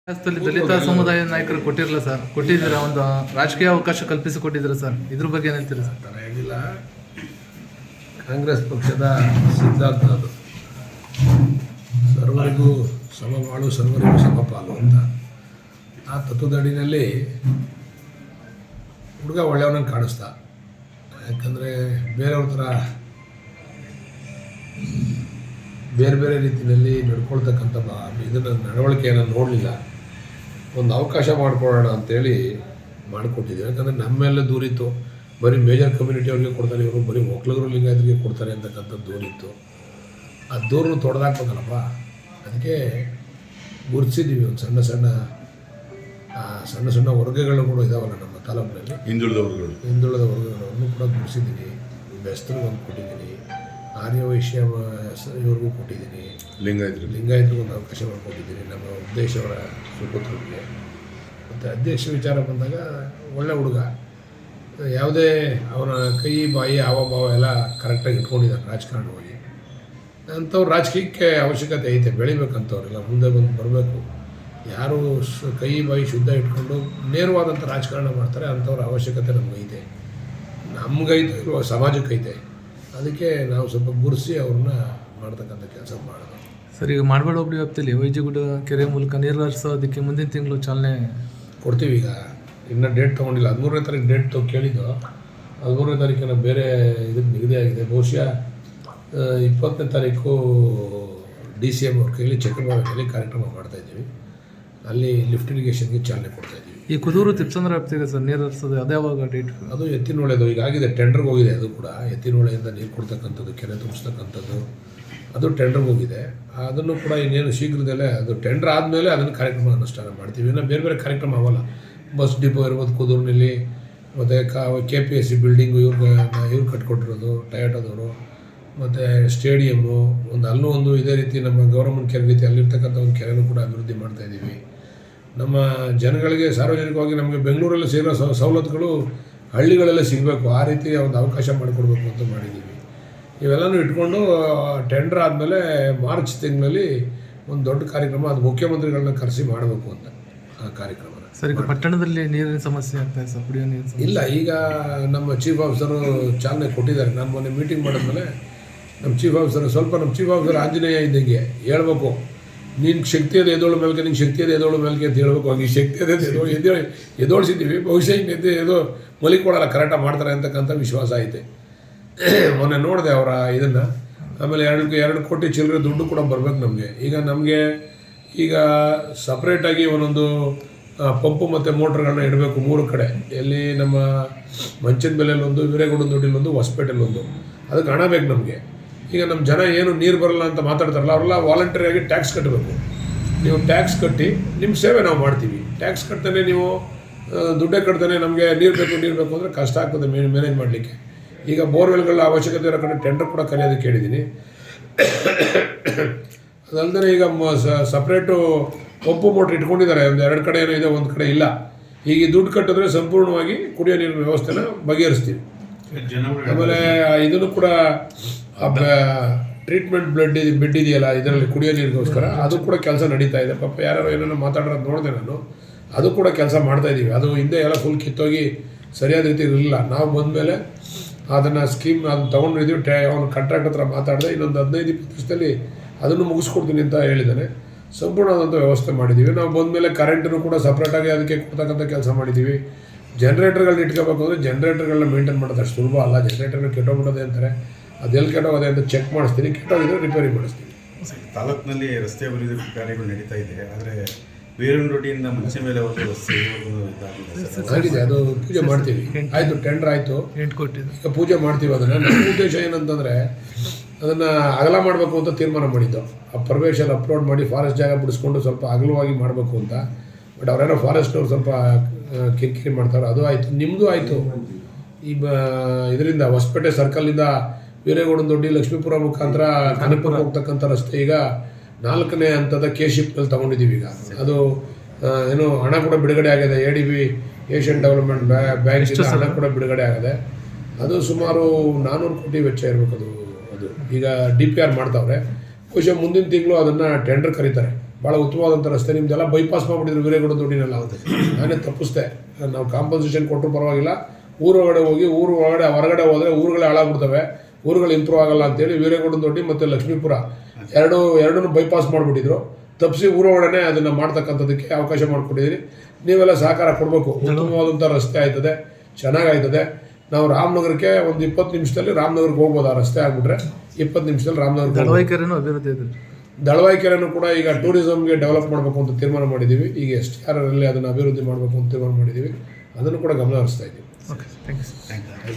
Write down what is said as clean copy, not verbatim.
ದಲಿತ ಸಮುದಾಯ ನಾಯಕರು ಕೊಟ್ಟಿರಲ್ಲ ಸರ್, ಕೊಟ್ಟಿದ್ದೀರಾ? ಒಂದು ರಾಜಕೀಯ ಅವಕಾಶ ಕಲ್ಪಿಸಿ ಕೊಟ್ಟಿದ್ದೀರಾ ಸರ್, ಇದ್ರ ಬಗ್ಗೆ ಏನು ಹೇಳ್ತೀರಾ ಸರ್? ಥರ ಏನಿಲ್ಲ, ಕಾಂಗ್ರೆಸ್ ಪಕ್ಷದ ಸಿದ್ಧಾಂತ ಅದು ಸರ್ವರಿಗೂ ಸಮಬಾಳು ಸರ್ವರಿಗೂ ಸಮಪಾಲು ಅಂತ. ಆ ತತ್ವದಡಿನಲ್ಲಿ ಹುಡುಗ ಒಳ್ಳೆಯವನಂಗೆ ಕಾಣಿಸ್ತಾ. ಯಾಕಂದರೆ ಬೇರೆಯವ್ರ ಥರ ಬೇರೆ ಬೇರೆ ರೀತಿಯಲ್ಲಿ ನಡ್ಕೊಳ್ತಕ್ಕಂಥ ಇದನ್ನು ನಡವಳಿಕೆಯನ್ನು ನೋಡಲಿಲ್ಲ. ಒಂದು ಅವಕಾಶ ಮಾಡಿಕೊಡೋಣ ಅಂಥೇಳಿ ಮಾಡಿಕೊಟ್ಟಿದ್ದೀವಿ. ಯಾಕಂದರೆ ನಮ್ಮೆಲ್ಲ ದೂರಿತ್ತು, ಬರೀ ಮೇಜರ್ ಕಮ್ಯುನಿಟಿ ಅವ್ರಿಗೆ ಕೊಡ್ತಾರೆ, ಇವರು ಬರೀ ಒಕ್ಕಲಿಗರು ಲಿಂಗಾಯತರಿಗೆ ಕೊಡ್ತಾರೆ ಅಂತಕ್ಕಂಥದ್ದು ದೂರಿತ್ತು. ಆ ದೂರನ್ನು ತೊಡೆದಾಕ್ಬೇಕಲ್ಲಪ್ಪ, ಅದಕ್ಕೆ ಗುರುತಿಸಿದ್ದೀವಿ. ಒಂದು ಸಣ್ಣ ಸಣ್ಣ ವರ್ಗಗಳು ಕೂಡ ಇದಾವಲ್ಲ ನಮ್ಮ ತಾಲೂಕಿನಲ್ಲಿ, ಹಿಂದುಳಿದ ವರ್ಗಗಳನ್ನು ಕೂಡ ಗುರುತಿಸಿದ್ದೀನಿ. ಬೆಸ್ತರಿಗೆ ಒಂದು ಕೊಟ್ಟಿದ್ದೀನಿ, ಆರ್ಯ ವೈಶ್ಯ ಇವ್ರಿಗೂ ಕೊಟ್ಟಿದ್ದೀನಿ, ಲಿಂಗಾಯತರಿಗೂ ಒಂದು ಅವಕಾಶ ಮಾಡಿಕೊಟ್ಟಿದ್ದೀನಿ, ನಮ್ಮ ಉದ್ದೇಶವರ ಸುಪುತ್ರರಿಗೆ. ಮತ್ತು ಅಧ್ಯಕ್ಷ ವಿಚಾರ ಬಂದಾಗ ಒಳ್ಳೆ ಹುಡುಗ, ಯಾವುದೇ ಅವನ ಕೈ ಬಾಯಿ ಹಾವಭಾವ ಎಲ್ಲ ಕರೆಕ್ಟಾಗಿ ಇಟ್ಕೊಂಡಿದ್ದಾನೆ ರಾಜಕಾರಣವಾಗಿ. ಅಂಥವ್ರು ರಾಜಕೀಯಕ್ಕೆ ಅವಶ್ಯಕತೆ ಐತೆ, ಬೆಳಿಬೇಕಂತವ್ರೆಲ್ಲ ಮುಂದೆ ಬರಬೇಕು. ಯಾರು ಕೈ ಬಾಯಿ ಶುದ್ಧ ಇಟ್ಕೊಂಡು ನೇರವಾದಂಥ ರಾಜಕಾರಣ ಮಾಡ್ತಾರೆ ಅಂಥವ್ರ ಅವಶ್ಯಕತೆ ನಮಗೈತೆ, ನಮಗೈತೆ ಇರುವ ಸಮಾಜಕ್ಕೈತೆ. ಅದಕ್ಕೆ ನಾವು ಸ್ವಲ್ಪ ಗುರುಸಿ ಅವ್ರನ್ನ ಮಾಡ್ತಕ್ಕಂಥ ಕೆಲಸ ಮಾಡೋದು. ಸರ್, ಈಗ ಮಾಡಬೇಡ ಒಬ್ಬರು ವ್ಯಾಪ್ತಿಯಲ್ಲಿ ವೈಜಿಗುಡ ಕೆರೆ ಮೂಲಕ ನೀರು ಹರಿಸೋದಕ್ಕೆ ಮುಂದಿನ ತಿಂಗಳು ಚಾಲನೆ ಕೊಡ್ತೀವಿ. ಈಗ ಇನ್ನೂ ಡೇಟ್ ತೊಗೊಂಡಿಲ್ಲ, 13ನೇ ತಾರೀಕು ಡೇಟ್ ಕೇಳಿದ್ದು. 13ನೇ ತಾರೀಕಿನ ಬೇರೆ ಇದಕ್ಕೆ ನಿಗದಿ ಆಗಿದೆ. ಬಹುಶಃ 20ನೇ ತಾರೀಕು DCM ಅವ್ರ ಕೈಲಿ ಚಕ್ರಬಾವಿಯಲ್ಲಿ ಕಾರ್ಯಕ್ರಮ ಮಾಡ್ತಾಯಿದ್ದೀವಿ. ಅಲ್ಲಿ ಲಿಫ್ಟ್ ಇರಿಗೇಷನ್ಗೆ ಚಾಲನೆ ಕೊಡ್ತಾಯಿದ್ದೀವಿ. ಈ ಕುದೂರು ತಿಪ್ಸಂದ್ರ ವ್ಯಾಪ್ತಿಗೆ ಸರ್ ನೀರು ಹರಿಸೋದು ಅದ್ಯಾವಾಗ ಡೇಟ್? ಅದು ಎತ್ತಿನಹೊಳೆದು ಈಗಾಗಿದೆ, ಟೆಂಡರ್ಗೆ ಹೋಗಿದೆ. ಅದು ಕೂಡ ಎತ್ತಿನಹೊಳೆಯಿಂದ ನೀರು ಕೊಡ್ತಕ್ಕಂಥದ್ದು, ಕೆರೆ ತುಂಬಿಸ್ತಕ್ಕಂಥದ್ದು, ಅದು ಟೆಂಡರ್ಗೆ ಹೋಗಿದೆ. ಅದನ್ನು ಕೂಡ ಇನ್ನೇನು ಶೀಘ್ರದಲ್ಲೇ ಅದು ಟೆಂಡರ್ ಆದಮೇಲೆ ಅದನ್ನು ಕಾರ್ಯಕ್ರಮ ಅನುಷ್ಠಾನ ಮಾಡ್ತೀವಿ. ಇನ್ನು ಬೇರೆ ಬೇರೆ ಕಾರ್ಯಕ್ರಮ ಆಗೋಲ್ಲ. ಬಸ್ ಡಿಪೋ ಇರ್ಬೋದು ಕುದೂರಿನಲ್ಲಿ, ಮತ್ತು KPSC ಬಿಲ್ಡಿಂಗು ಇವ್ರು ಕಟ್ಕೊಟ್ಟಿರೋದು ಟೊಯೋಟೋದವರು, ಮತ್ತು ಸ್ಟೇಡಿಯಮ್ಮು ಅಲ್ಲೂ ಒಂದು ಇದೇ ರೀತಿ ನಮ್ಮ ಗೌರಮ್ಮನ ಕೆರೆ ರೀತಿ ಅಲ್ಲಿರ್ತಕ್ಕಂಥ ಒಂದು ಕೆರೆನೂ ಕೂಡ ಅಭಿವೃದ್ಧಿ ಮಾಡ್ತಾಯಿದ್ದೀವಿ. ನಮ್ಮ ಜನಗಳಿಗೆ ಸಾರ್ವಜನಿಕವಾಗಿ ನಮಗೆ ಬೆಂಗಳೂರಲ್ಲಿ ಸೇರೋ ಸವಲತ್ತುಗಳು ಹಳ್ಳಿಗಳಲ್ಲೇ ಸಿಗಬೇಕು, ಆ ರೀತಿ ಒಂದು ಅವಕಾಶ ಮಾಡಿಕೊಡ್ಬೇಕು ಅಂತ ಮಾಡಿದ್ದೀವಿ. ಇವೆಲ್ಲನೂ ಇಟ್ಕೊಂಡು ಟೆಂಡರ್ ಆದಮೇಲೆ ಮಾರ್ಚ್ ತಿಂಗಳಲ್ಲಿ ಒಂದು ದೊಡ್ಡ ಕಾರ್ಯಕ್ರಮ, ಅದು ಮುಖ್ಯಮಂತ್ರಿಗಳನ್ನ ಕರೆಸಿ ಮಾಡಬೇಕು ಅಂತ ಆ ಕಾರ್ಯಕ್ರಮ. ಸರ್, ಈಗ ಪಟ್ಟಣದಲ್ಲಿ ನೀರಿನ ಸಮಸ್ಯೆ ಆಗ್ತಾಯಿದೆ ಸರ್, ಕುಡಿಯೋ ನೀರು ಇಲ್ಲ. ಈಗ ನಮ್ಮ ಚೀಫ್ ಆಫೀಸರು ಚಾಲನೆ ಕೊಟ್ಟಿದ್ದಾರೆ. ನಾನು ಮೊನ್ನೆ ಮೀಟಿಂಗ್ ಮಾಡಿದ್ಮೇಲೆ ನಮ್ಮ ಚೀಫ್ ಆಫೀಸರ್ ಆಂಜನೇಯ ಇದ್ದಂಗೆ ಹೇಳ್ಬೇಕು, ನಿನ್ನ ಶಕ್ತಿ ಅದೇ ಎದೋಳ ಮೇಲ್ಕೆ, ನಿನ್ನ ಶಕ್ತಿ ಅದೇ ಎದೋಳ ಮೇಲ್ಕೆ ಅಂತ ಹೇಳ್ಬೇಕು. ಹಂಗೆ ಶಕ್ತಿ ಅದೇ ಎದೋಳಿಸಿದ್ದೀವಿ. ಬಹುಶಃ ಇನ್ನೆದ್ದು ಏನೋ ಮಲಿಕೊಡಲ್ಲ, ಕರೆಕ್ಟಾಗಿ ಮಾಡ್ತಾರೆ ಅಂತಕ್ಕಂಥ ವಿಶ್ವಾಸ ಐತೆ. ಮೊನ್ನೆ ನೋಡಿದೆ ಅವರ ಇದನ್ನು. ಆಮೇಲೆ 2 ಕೋಟಿ ಚಿಲ್ಲರೆ ದುಡ್ಡು ಕೂಡ ಬರಬೇಕು ನಮಗೆ. ಈಗ ಸಪ್ರೇಟಾಗಿ ಒಂದೊಂದು ಪಂಪು ಮತ್ತು ಮೋಟ್ರ್ಗಳನ್ನ ಇಡಬೇಕು 3 ಕಡೆ. ಎಲ್ಲಿ ನಮ್ಮ ಮಂಚದ ಬೆಲೆಯಲ್ಲೊಂದು, ವೀರೇಗೌಡನ ದೊಡ್ಡಿಲೊಂದು, ಹೊಸಪೇಟೆಲ್ಲೊಂದು. ಅದಕ್ಕೆ ಹಣ ಬೇಕು ನಮಗೆ. ಈಗ ನಮ್ಮ ಜನ ಏನು ನೀರು ಬರಲ್ಲ ಅಂತ ಮಾತಾಡ್ತಾರಲ್ಲ, ಅವರೆಲ್ಲ ವಾಲಂಟರಿಯಾಗಿ ಟ್ಯಾಕ್ಸ್ ಕಟ್ಟಬೇಕು. ನೀವು ಟ್ಯಾಕ್ಸ್ ಕಟ್ಟಿ ನಿಮ್ಮ ಸೇವೆ ನಾವು ಮಾಡ್ತೀವಿ. ಟ್ಯಾಕ್ಸ್ ಕಟ್ತಾನೆ ನೀವು ದುಡ್ಡೇ ಕಟ್ತಾನೆ ನಮಗೆ ನೀರು ಬೇಕು ಅಂದರೆ ಕಷ್ಟ ಆಗ್ತದೆ ಮ್ಯಾನೇಜ್ ಮಾಡಲಿಕ್ಕೆ. ಈಗ ಬೋರ್ವೆಲ್ಗಳ ಅವಶ್ಯಕತೆ ಇರೋ ಕಡೆ ಟೆಂಡರ್ ಕೂಡ ಕರೆಯೋದಕ್ಕೆ ಹೇಳಿದ್ದೀನಿ. ಅದಲ್ಲದೆ ಈಗ ಸಪ್ರೇಟು ಪಂಪು ಮೋಟ್ರ್ ಇಟ್ಕೊಂಡಿದ್ದಾರೆ. 2 ಕಡೆ ಏನೋ ಇದೆ, 1 ಕಡೆ ಇಲ್ಲ. ಈಗ ದುಡ್ಡು ಕಟ್ಟಿದ್ರೆ ಸಂಪೂರ್ಣವಾಗಿ ಕುಡಿಯೋ ನೀರಿನ ವ್ಯವಸ್ಥೆನ ಬಗೆಹರಿಸ್ತೀವಿ. ಆಮೇಲೆ ಇದನ್ನು ಕೂಡ ಟ್ರೀಟ್ಮೆಂಟ್ ಬೆಡ್ ಇದೆಯಲ್ಲ, ಇದರಲ್ಲಿ ಕುಡಿಯೋ ನೀರಿಗೋಸ್ಕರ ಅದು ಕೂಡ ಕೆಲಸ ನಡೀತಾ ಇದೆ. ಪಾಪ ಯಾರು ಏನೇನೋ ಮಾತಾಡೋದು ನೋಡಿದೆ ನಾನು. ಅದು ಕೂಡ ಕೆಲಸ ಮಾಡ್ತಾಯಿದ್ದೀವಿ. ಅದು ಹಿಂದೆ ಎಲ್ಲ ಫುಲ್ ಕಿತ್ತೋಗಿ ಸರಿಯಾದ ರೀತಿ ಇರಲಿಲ್ಲ. ನಾವು ಬಂದಮೇಲೆ ಅದನ್ನು ಅದನ್ನು ತೊಗೊಂಡಿದ್ದೀವಿ. ಅವನು ಕಾಂಟ್ರಾಕ್ಟ್ ಹತ್ರ ಮಾತಾಡಿದೆ, ಇನ್ನೊಂದು 15-20 ದಿವಸದಲ್ಲಿ ಅದನ್ನು ಮುಗಿಸ್ಕೊಡ್ತೀನಿ ಅಂತ ಹೇಳಿದ್ದಾನೆ. ಸಂಪೂರ್ಣವಾದಂಥ ವ್ಯವಸ್ಥೆ ಮಾಡಿದ್ದೀವಿ. ನಾವು ಬಂದಮೇಲೆ ಕರೆಂಟನ್ನು ಕೂಡ ಸಪ್ರೇಟಾಗಿ ಅದಕ್ಕೆ ಕೊಡ್ತಕ್ಕಂಥ ಕೆಲಸ ಮಾಡಿದ್ದೀವಿ. ಜನ್ರೇಟರ್ಗಳನ್ನ ಇಟ್ಕೋಬೇಕು ಅಂದರೆ ಜನ್ರೇಟರ್ಗಳನ್ನ ಮೇಂಟೈನ್ ಮಾಡೋದು ಅಷ್ಟು ಸುಲಭ ಅಲ್ಲ. ಜನ್ರೇಟರ್ನ ಕೆಟ್ಟೋಗ್ಬಿಡೋದೆ ಅಂತಾರೆ, ಅದೆಲ್ಲಿ ಕೆಟ್ಟೋಗೋದೆ ಅಂತ ಚೆಕ್ ಮಾಡಿಸ್ತೀನಿ, ಕೆಟ್ಟೋಗಿದ್ರೆ ರಿಪೇರಿ ಮಾಡಿಸ್ತೀನಿ. ತಾಲೂಕಿನಲ್ಲಿ ರಸ್ತೆ ಅಭಿವೃದ್ಧಿ ಕಾರ್ಯಗಳು ನಡೀತಾ ಇದೆ. ಆದರೆ ವೀರನರೊಡ್ಡಿಯಿಂದ ಮುಂಚೆ ಮೇಲೆ ಆಗಿದೆ. ಅದು ಪೂಜೆ ಮಾಡ್ತೀವಿ. ಆಯಿತು, ಟೆಂಡರ್ ಆಯಿತು, 8 ಕೋಟಿ ಈಗ ಪೂಜೆ ಮಾಡ್ತೀವಿ. ಅದನ್ನು ನಮ್ಮ ಉದ್ದೇಶ ಏನಂತಂದರೆ ಅದನ್ನು ಅಗಲ ಮಾಡಬೇಕು ಅಂತ ತೀರ್ಮಾನ ಮಾಡಿದ್ದು. ಆ ಪ್ರವೇಶಲ್ಲಿ ಅಪ್ಲೋಡ್ ಮಾಡಿ ಫಾರೆಸ್ಟ್ ಜಾಗ ಬಿಡಿಸ್ಕೊಂಡು ಸ್ವಲ್ಪ ಅಗಲವಾಗಿ ಮಾಡಬೇಕು ಅಂತ. ಬಟ್ ಅವರೇನೋ ಫಾರೆಸ್ಟ್ನವ್ರು ಸ್ವಲ್ಪ ಕಿರಿಕಿರಿ ಮಾಡ್ತಾರೆ. ಅದು ಆಯಿತು, ನಿಮ್ಮದು ಆಯಿತು. ಇದರಿಂದ ಹೊಸಪೇಟೆ ಸರ್ಕಲಿಂದ ವೀರೇಗೌಡನ ದೊಡ್ಡಿ ಲಕ್ಷ್ಮೀಪುರ ಮುಖಾಂತರ ಕನಕಪುರ ಹೋಗ್ತಕ್ಕಂಥ ರಸ್ತೆ ಈಗ 4ನೇ ಹಂತದ ಶಿಫ್ಟ್ನಲ್ಲಿ ತೊಗೊಂಡಿದ್ದೀವಿ. ಈಗ ಅದು ಏನೋ ಹಣ ಕೂಡ ಬಿಡುಗಡೆ ಆಗಿದೆ. ADB ಏಷ್ಯನ್ ಡೆವಲಪ್ಮೆಂಟ್ ಬ್ಯಾಂಕಿಂದ ಹಣ ಕೂಡ ಬಿಡುಗಡೆ ಆಗಿದೆ. ಅದು ಸುಮಾರು 400 ಕೋಟಿ ವೆಚ್ಚ ಇರಬೇಕು. ಅದು ಈಗ DPR ಮಾಡ್ತಾವ್ರೆ. ಬಹುಶಃ ಮುಂದಿನ ತಿಂಗಳು ಅದನ್ನು ಟೆಂಡರ್ ಕರೀತಾರೆ ಭಾಳ ಉತ್ತಮವಾದಂಥ ರಸ್ತೆ. ನಿಮ್ದೆಲ್ಲ ಬೈಪಾಸ್ ಮಾಡಿಬಿಟ್ಟಿದ್ರು ವೀರೇಗೌಡ ದೊಡ್ಡಿನೆಲ್ಲ. ನಾನೇ ತಪ್ಪಿಸ್ದೆ. ನಾವು ಕಾಂಪನ್ಸೇಷನ್ ಕೊಟ್ಟರು ಪರವಾಗಿಲ್ಲ, ಊರೊಳಗಡೆ ಹೋಗಿ ಹೊರಗಡೆ ಹೋದರೆ ಊರುಗಳೇ ಹಾಳಾಗ್ಬಿಡ್ತವೆ, ಊರುಗಳು ಇಂಪ್ರೂವ್ ಆಗಲ್ಲ ಅಂತೇಳಿ ವೀರೇಗೌಡ ದೊಡ್ಡಿ ಮತ್ತು ಲಕ್ಷ್ಮೀಪುರ ಎರಡನ್ನೂ ಬೈಪಾಸ್ ಮಾಡಿಬಿಟ್ಟಿದ್ರು. ತಪ್ಪಿಸಿ ಊರೊಳಗಡೆ ಅದನ್ನು ಮಾಡ್ತಕ್ಕಂಥದ್ದಕ್ಕೆ ಅವಕಾಶ ಮಾಡಿಕೊಟ್ಟಿದ್ದೀರಿ. ನೀವೆಲ್ಲ ಸಹಕಾರ ಕೊಡಬೇಕು. ಉತ್ತಮವಾದಂಥ ರಸ್ತೆ ಆಯ್ತದೆ, ಚೆನ್ನಾಗಾಯ್ತದೆ. ನಾವು ರಾಮನಗರಕ್ಕೆ ಒಂದು 20 ನಿಮಿಷದಲ್ಲಿ ರಾಮನಗರಕ್ಕೆ ಹೋಗ್ಬೋದು. ಆ ರಸ್ತೆ ಆಗ್ಬಿಟ್ರೆ 20 ನಿಮಿಷದಲ್ಲಿ ರಾಮನಗರಕ್ಕೆ. ದಳವಾಯಿಕೆರೆನೂ ಅಭಿವೃದ್ಧಿ ಇದೆ. ದಳವಾಯಿಕೆರೆನೂ ಕೂಡ ಈಗ ಟೂರಿಸಮ್ಗೆ ಡೆವಲಪ್ ಮಾಡಬೇಕು ಅಂತ ತೀರ್ಮಾನ ಮಾಡಿದ್ದೀವಿ. ಈಗ STR ಅದನ್ನು ಅಭಿವೃದ್ಧಿ ಮಾಡಬೇಕು ಅಂತ ತೀರ್ಮಾನ ಮಾಡಿದ್ದೀವಿ. ಅದನ್ನು ಕೂಡ ಗಮನ ಹರಿಸ್ತಾ ಇದ್ದೀವಿ. Okay, thank you sir. Thank you.